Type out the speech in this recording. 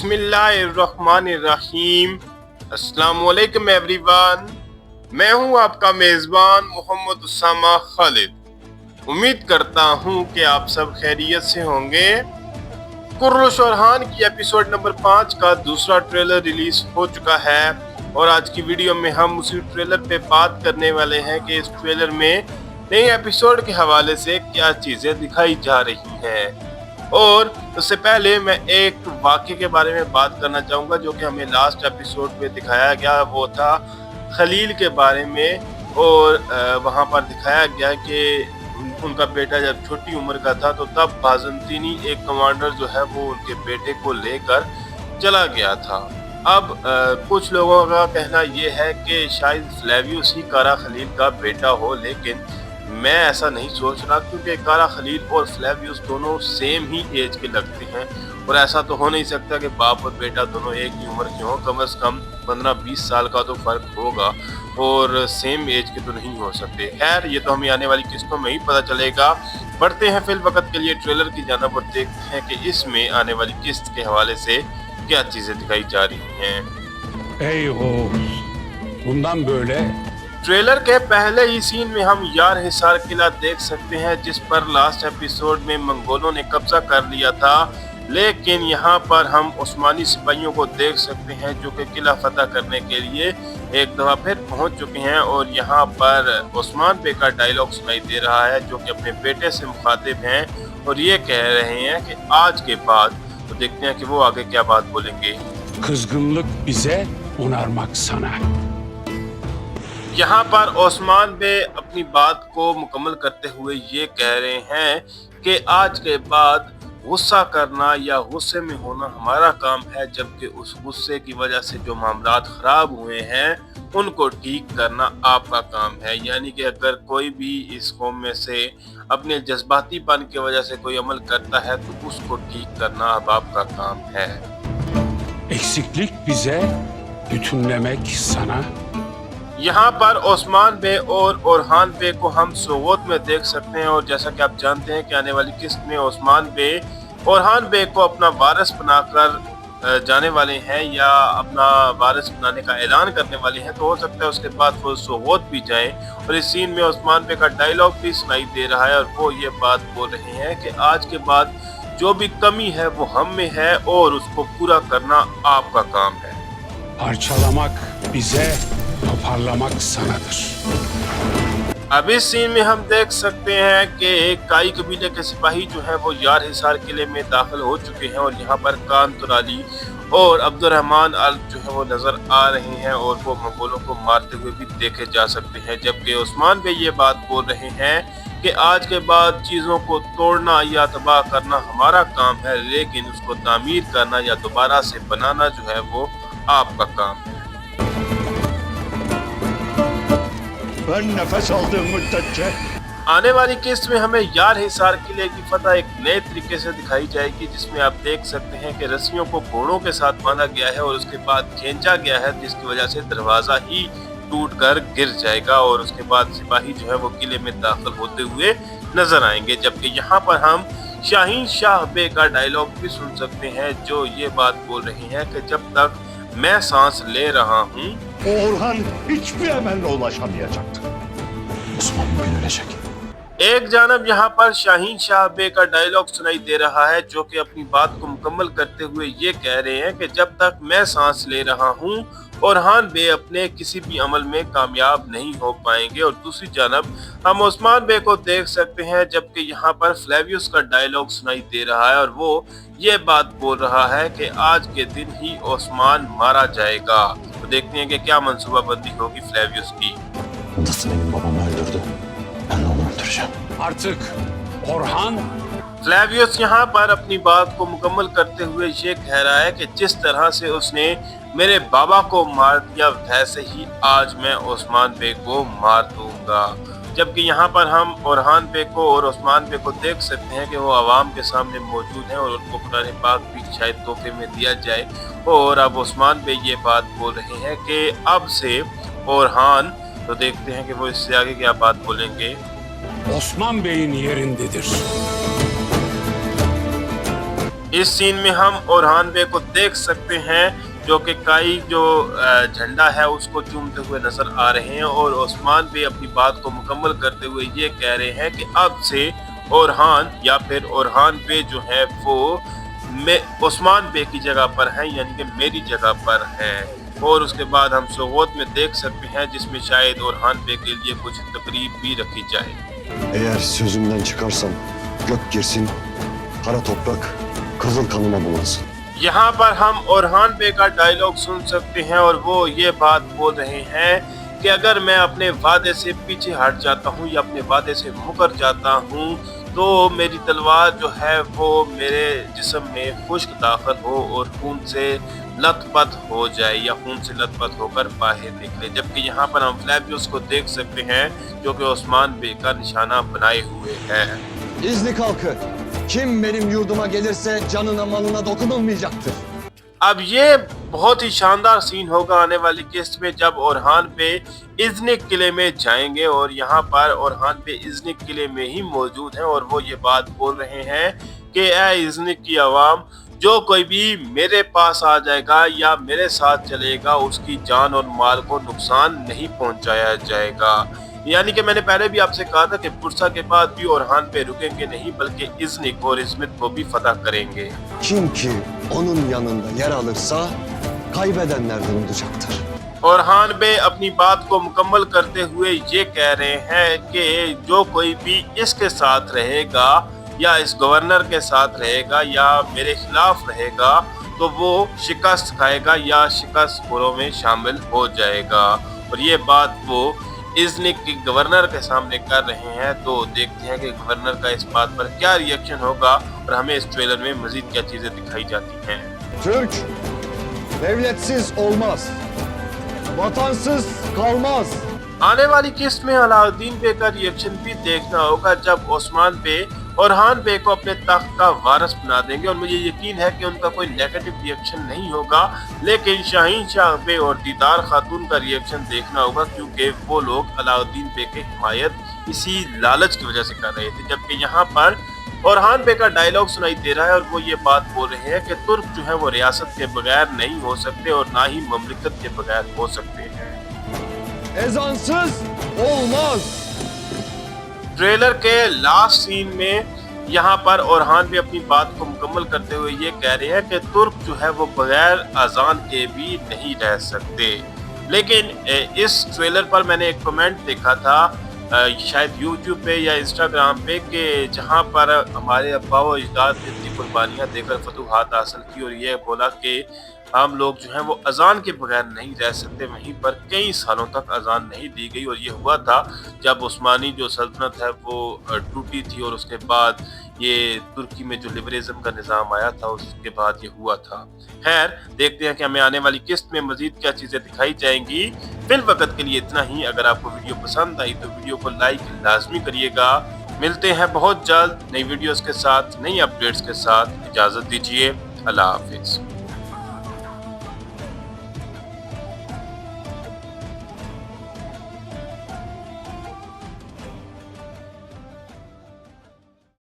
बिस्मिल्लाहिर्रहमानिर्रहीम। अस्सलामुअलैकुम एवरीवन। मैं हूं आपका मेज़बान मोहम्मद उसामा खालिद। उम्मीद करता हूं कि आप सब खैरियत से होंगे। कुर्रश ओरहान की एपिसोड नंबर 5 का दूसरा ट्रेलर रिलीज हो चुका है और आज की वीडियो में हम उसी ट्रेलर पे बात करने वाले हैं कि इस ट्रेलर में नए एपिसोड के हवाले से क्या चीज़ें दिखाई जा रही हैं। और उससे पहले मैं एक वाक़े के बारे में बात करना चाहूँगा जो कि हमें लास्ट एपिसोड में दिखाया गया। वो था खलील के बारे में और वहाँ पर दिखाया गया कि उनका बेटा जब छोटी उम्र का था तो तब बाज़ंतीनी एक कमांडर जो है वो उनके बेटे को लेकर चला गया था। अब कुछ लोगों का कहना ये है कि शायद फ्लेवियस ही कारा खलील का बेटा हो, लेकिन मैं ऐसा नहीं सोच रहा क्योंकि कारा खलील और फ्लेवियस दोनों सेम ही एज के लगते हैं और ऐसा तो हो नहीं सकता कि बाप और बेटा दोनों एक ही उम्र के हों। कम से कम 15-20 साल का तो फर्क होगा और सेम एज के तो नहीं हो सकते। खैर, ये तो हमें आने वाली किस्तों में ही पता चलेगा। बढ़ते हैं फिल वक्त के लिए ट्रेलर की जानिब और देखते हैं कि इसमें आने वाली किस्त के हवाले से क्या चीजें दिखाई जा रही हैं। Ey Oğuz, bundan böyle trailer के पहले ही सीन में हम यार हिसार किला देख सकते हैं जिस पर लास्ट एपिसोड में मंगोलों ने कब्जा कर लिया था, लेकिन यहाँ पर हम उस्मानी सिपाहियों को देख सकते हैं जो कि किला फतह करने के लिए एक दफा फिर पहुँच चुके हैं। और यहाँ पर उस्मान बे का डायलॉग सुनाई दे रहा है जो कि अपने बेटे से मुखातिब हैं और ये कह रहे हैं कि आज के बाद, तो देखते हैं कि वो आगे क्या बात बोलेंगे। kızgınlık bize, onarmak sana. यहाँ पर ओस्मान बे अपनी बात को मुकम्मल करते हुए ये कह रहे हैं कि आज के बाद गुस्सा करना या गुस्से में होना हमारा काम है, जबकि उस गुस्से की वजह से जो मामलात खराब हुए हैं उनको ठीक करना आपका काम है। यानी कि अगर कोई भी इस कौम में से अपने जज्बातीपन की वजह से कोई अमल करता है तो उसको ठीक करना अब आपका काम है। Eksiklik bize, bütünlemek sana. यहाँ पर ओस्मान बे और ओरहान बे को हम सोगोत में देख सकते हैं और जैसा कि आप जानते हैं कि आने वाली किस्त में ओस्मान बे ओरहान बे को अपना वारिस बनाकर जाने वाले हैं या अपना वारिस बनाने का ऐलान करने वाले हैं। तो हो सकता है उसके बाद वो सोगोत भी जाएं और इस सीन में ओस्मान बे का डायलॉग भी सुनाई दे रहा है और वो ये बात बोल रहे हैं कि आज के बाद जो भी कमी है वो हम में है और उसको पूरा करना आपका काम है। Parçalamak bize, toparlamak sanadır. अब इस सीन में हम देख सकते हैं कि काई कबीले के सिपाही जो हैं वो यार हिसार किले में दाखिल हो चुके हैं और यहाँ पर कान तुराली और अब्दुर्रहमान अल जो है वो नजर आ रहे हैं और वो मंगोलों को मारते हुए भी देखे जा सकते हैं। जबकि उस्मान बे ये बात बोल रहे हैं कि आज के बाद चीज़ों को तोड़ना या तबाह करना हमारा काम है, लेकिन उसको तामीर करना या दोबारा से बनाना जो है वो आपका काम है। Ben nefes aldığım müddetçe आने वाली किस्त में हमें यार हिसार किले की फतह एक नए तरीके से दिखाई जाएगी जिसमें आप देख सकते हैं कि रस्सियों को घोड़ों के साथ बांधा गया है और उसके बाद खींचा गया है जिसकी वजह से दरवाजा ही टूटकर गिर जाएगा और उसके बाद सिपाही जो है वो किले में दाखिल होते हुए नजर आएंगे। जबकि यहाँ पर हम शाहीन शाह बे का डायलॉग भी सुन सकते हैं जो ये बात बोल रहे हैं कि जब तक मैं सांस ले रहा हूँ Orhan hiçbir emelle ulaşamayacaktı. Osman bugün ölecek. एक जानब यहाँ पर शाहीन शाह बे का डायलॉग सुनाई दे रहा है जो कि अपनी बात को मुकम्मल करते हुए ये कह रहे हैं कि जब तक मैं सांस ले रहा हूँ ओरहान बे अपने किसी भी अमल में कामयाब नहीं हो पाएंगे। और दूसरी जानब हम उस्मान बे को देख सकते हैं जबकि यहाँ पर फ्लेवियस का डायलॉग सुनाई दे रहा है और वो ये बात बोल रहा है कि आज के दिन ही ओस्मान मारा जाएगा। तो देखते हैं कि क्या मंसूबाबंदी होगी फ्लेवियस की। Nasıl benim babamı öldürdü? Ben de onu öldüreceğim. Artık Orhan Flavius यहाँ पर अपनी बात को मुकम्मल करते हुए ये कह रहा है कि जिस तरह से उसने मेरे बाबा को मार दिया वैसे ही आज मैं उस्मान बे को मार दूंगा। जबकि यहाँ पर हम ओरहान बे को और उस्मान बे को देख सकते हैं कि वो आवाम के सामने मौजूद हैं और उनको कुरान पाक भी शायद तोहफे में दिया जाए। और अब उस्मान बे ये बात बोल रहे हैं कि अब से ओरहान, तो देखते हैं कि वो इससे आगे क्या बात बोलेंगे। Osman Bey'in yerindedir. इस सीन में हम ओरहान बे को देख सकते हैं जो कि काई जो झंडा है उसको चूमते हुए नजर आ रहे हैं और ओस्मान बे अपनी बात को मुकम्मल करते हुए ये कह रहे हैं कि अब से ओरहान या फिर ओरहान बे जो है वो ओस्मान बे की जगह पर है, यानी कि मेरी जगह पर है। और उसके बाद हम सोगोत में देख सकते हैं जिसमें शायद ओरहान बे के लिए कुछ तकरीब भी रखी जाए। Eğer sözümden çıkarsam gök girsin, kara toprak kızıl kanıma bulansın. यहाँ पर हम ओरहान बे का डायलॉग सुन सकते हैं और वो ये बात बोल रहे हैं कि अगर मैं अपने वादे से पीछे हट जाता हूँ या अपने वादे से मुकर जाता हूँ तो मेरी तलवार जो है वो मेरे जिस्म में खुश्क दाखिल हो और खून से लथपथ हो जाए या खून से लथपथ होकर बाहर निकले। जबकि यहाँ पर हम फ्लैबियोस को देख सकते हैं जो कि ओस्मान बे का निशाना बनाए हुए है। İznik halkı, kim benim yurduma gelirse canına malına dokunulmayacaktır. अब ये बहुत ही शानदार सीन होगा आने वाली किस्त में जब ओरहान पे इज़्निक किले में जाएंगे और यहाँ पर ओरहान पे इज़्निक किले में ही मौजूद हैं और वो ये बात बोल रहे हैं कि ऐ इज़्निक की आवाम, जो कोई भी मेरे पास आ जाएगा या मेरे साथ चलेगा उसकी जान और माल को नुकसान नहीं पहुंचाया जाएगा। यानी कि मैंने पहले भी आपसे कहा था कि पुरसा के बाद भी ओरहान पे रुकेंगे नहीं बल्कि इज़्निक और इज़्मित को भी फतह करेंगे। Kim ki onun yanında yer alırsa kaybedenlerden olacaktır. Orhan बे अपनी बात को मुकम्मल करते हुए ये कह रहे हैं कि जो कोई भी इसके साथ रहेगा या इस गवर्नर के साथ रहेगा या मेरे खिलाफ रहेगा तो वो शिकस्त खाएगा या शिकस्त खोरों में शामिल हो जाएगा। और ये बात वो इज़्निक के गवर्नर के सामने कर रहे हैं, तो देखते हैं कि गवर्नर का इस बात पर क्या रिएक्शन होगा और हमें इस ट्रेलर में मजीद क्या चीजें दिखाई जाती हैं। Türk devletsiz olmaz. Vatansız kalmaz. आने वाली किस्त में अलाउद्दीन बे का रिएक्शन भी देखना होगा जब ओस्मान बे ओरहान बे को अपने तख्त का वारिस बना देंगे और मुझे यकीन है कि उनका कोई नेगेटिव रिएक्शन नहीं होगा, लेकिन शाहीन शाह बे और दीदार खातून का रिएक्शन देखना होगा क्योंकि वो लोग अलाउद्दीन बे की हिमायत इसी लालच की वजह से कर रहे थे। जबकि यहाँ पर ओरहान बे का डायलॉग सुनाई दे रहा है और वो ये बात बोल रहे हैं कि तुर्क जो है वो रियासत के बगैर नहीं हो सकते और ना ही ममलिकत के बगैर हो सकते हैं। Ezansız olmaz. ट्रेलर के लास्ट सीन में यहाँ पर ओरहान भी अपनी बात को मुकम्मल करते हुए ये कह रहे हैं कि तुर्क जो है वो बगैर अजान के भी नहीं रह सकते। लेकिन इस ट्रेलर पर मैंने एक कमेंट देखा था शायद यूट्यूब पे या इंस्टाग्राम पे कि जहाँ पर हमारे अब्बा व अजदाद ने इतनी कुर्बानियाँ देकर फतूहात हासिल की और ये बोला कि हम लोग जो हैं वो अजान के बगैर नहीं रह सकते, वहीं पर कई सालों तक अजान नहीं दी गई। और ये हुआ था जब उस्मानी जो सल्तनत है वो टूटी थी और उसके बाद ये तुर्की में जो लिबरलिज्म का निज़ाम आया था उसके बाद ये हुआ था। खैर देखते हैं कि हमें आने वाली किस्त में मजीद क्या चीज़ें दिखाई जाएंगी। फिल वक्त के लिए इतना ही। अगर आपको वीडियो पसंद आई तो वीडियो को लाइक लाजमी करिएगा। मिलते हैं बहुत जल्द नई वीडियोस के साथ, नई अपडेट्स के साथ। इजाज़त दीजिए। अल्लाह हाफिज़।